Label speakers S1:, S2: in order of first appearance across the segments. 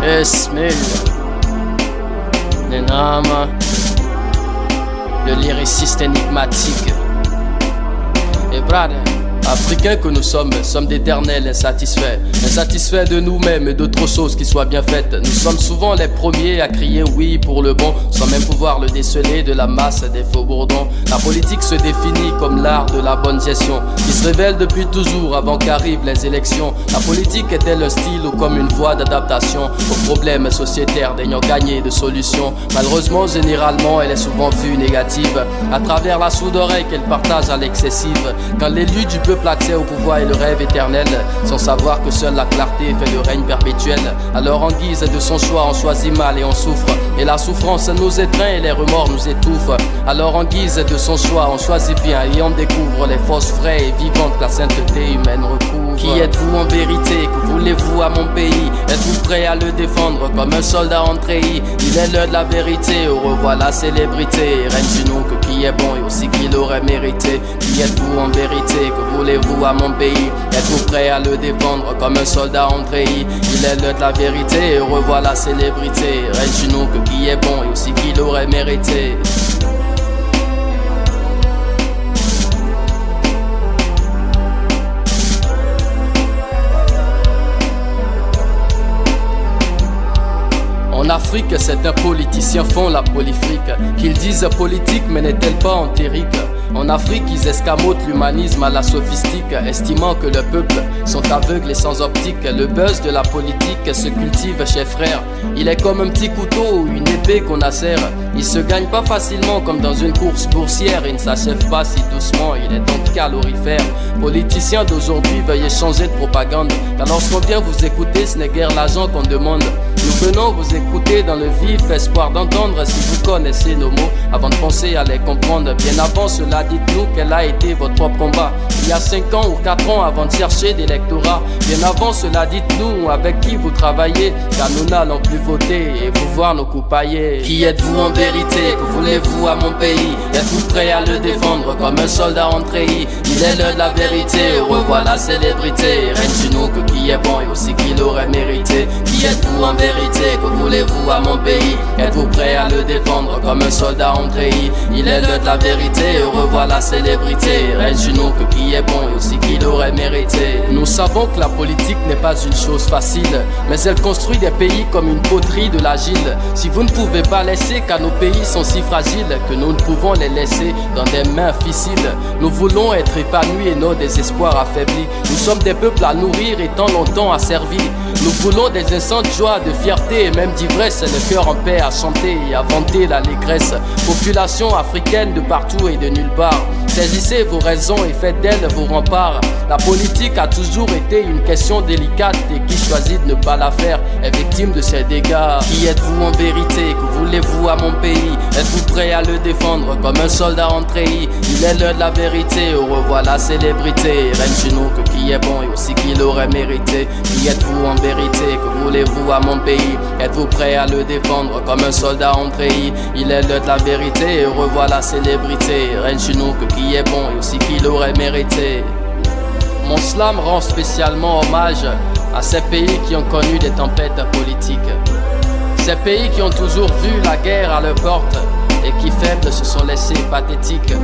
S1: Esmil Nenama, le lyriciste énigmatique. Et brother, Africains que nous sommes d'éternels insatisfaits. Insatisfaits de nous-mêmes et d'autres choses qui soient bien faites. Nous sommes souvent les premiers à crier oui pour le bon, sans même pouvoir le déceler de la masse des faux bourdons. La politique se définit comme l'art de la bonne gestion, qui se révèle depuis toujours avant qu'arrivent les élections. La politique est-elle un style ou comme une voie d'adaptation aux problèmes sociétaires d'ayant gagné de solutions? Malheureusement, généralement, elle est souvent vue négative, à travers la sourde oreille qu'elle partage à l'excessive. Quand l'élu du peuple accès au pouvoir et le rêve éternel, sans savoir que seule la clarté fait le règne perpétuel. Alors en guise de son choix, on choisit mal et on souffre, et la souffrance nous étreint et les remords nous étouffent. Alors en guise de son choix, on choisit bien et on découvre les forces vraies et vivantes que la sainteté humaine recouvre. Qui êtes-vous en vérité? Que voulez-vous à mon pays? Êtes-vous prêt à le défendre comme un soldat en treillis? Il est l'heure de la vérité, au revoir la célébrité. Règne sur nous que qui est bon et aussi qui l'aurait mérité. Qui êtes-vous en vérité? Que voulez-vous à mon pays? Êtes-vous prêt à le défendre comme un soldat en treillis? Il est l'heure de la vérité, au revoir la célébrité. Règne sur nous que qui est bon et aussi qui l'aurait mérité. En Afrique, certains politiciens font la polyfrique, qu'ils disent politique mais n'est-elle pas empirique? En Afrique, ils escamotent l'humanisme à la sophistique, estimant que le peuple sont aveugles et sans optique. Le buzz de la politique se cultive chez frères. Il est comme un petit couteau ou une épée qu'on acère. Il se gagne pas facilement comme dans une course boursière. Il ne s'achève pas si doucement, il est donc calorifère. Politiciens d'aujourd'hui, veuillez changer de propagande, car lorsqu'on vient vous écouter, ce n'est guère l'argent qu'on demande. Nous venons vous écouter dans le vif, espoir d'entendre si vous connaissez nos mots, avant de penser à les comprendre. Bien avant cela, dites-nous quel a été votre propre combat, il y a 5 ans ou 4 ans avant de chercher des lectorats. Bien avant cela, dites-nous avec qui vous travaillez, car nous n'allons plus voter et vous voir nos coups paillés. Qui êtes-vous en vérité? Que voulez-vous à mon pays? Êtes-vous prêt à le défendre comme un soldat en treillis? Il est l'heure de la vérité, au revoir la célébrité. Règne sur nous que qui est bon et aussi qui l'aurait mérité. Qui êtes-vous en vérité? Que voulez-vous à mon pays? Êtes-vous prêt à le défendre comme un soldat en treillis? Il est l'heure de la vérité, au revoir la célébrité. Règne sur nous que qui est bon et aussi qui l'aurait mérité. Nous savons que la politique n'est pas une chose facile, mais elle construit des pays comme une poterie de l'agile. Si vous ne pouvez pas laisser, car nos pays sont si fragiles que nous ne pouvons les laisser dans des mains difficiles. Nous voulons être épanouis et nos désespoirs affaiblis. Nous sommes des peuples à nourrir et tant longtemps asservis. Nous voulons des instants de joie, de fierté et même d'ivresse, le cœur en paix à chanter et à vanter l'allégresse. Population africaine de partout et de nulle part, saisissez vos raisons et faites d'elles vos remparts. La politique a toujours été une question délicate et qui choisit de ne pas la faire est victime de ses dégâts. Qui êtes-vous en vérité? Que voulez-vous à mon pays? Êtes-vous prêt à le défendre comme un soldat en treillis? Il est l'heure de la vérité, au revoir la célébrité. Règne sur nous que qui est bon et aussi qui l'aurait mérité. Qui êtes-vous en vérité? Que voulez-vous à mon pays? Êtes-vous prêt à le défendre comme un soldat en treillis? Il est l'heure de la vérité, au revoir la célébrité. Règne sur nous que qui est bon et aussi qui l'aurait mérité. Mon slam rend spécialement hommage à ces pays qui ont connu des tempêtes politiques. Ces pays qui ont toujours vu la guerre à leur porte et qui faibles se sont laissés pathétiques.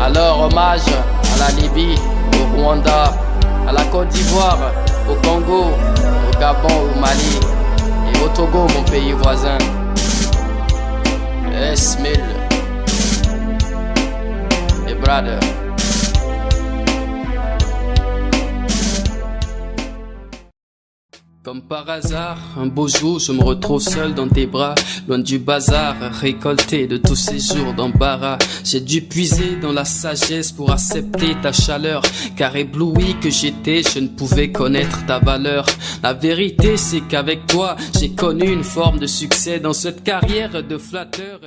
S1: Alors hommage à la Libye, au Rwanda, à la Côte d'Ivoire, au Congo, au Gabon, au Mali et au Togo, mon pays voisin. Esmil et brother. Comme par hasard, un beau jour, je me retrouve seul dans tes bras, loin du bazar, récolté de tous ces jours d'embarras. J'ai dû puiser dans la sagesse pour accepter ta chaleur, car ébloui que j'étais, je ne pouvais connaître ta valeur. La vérité, c'est qu'avec toi, j'ai connu une forme de succès dans cette carrière de flatteur.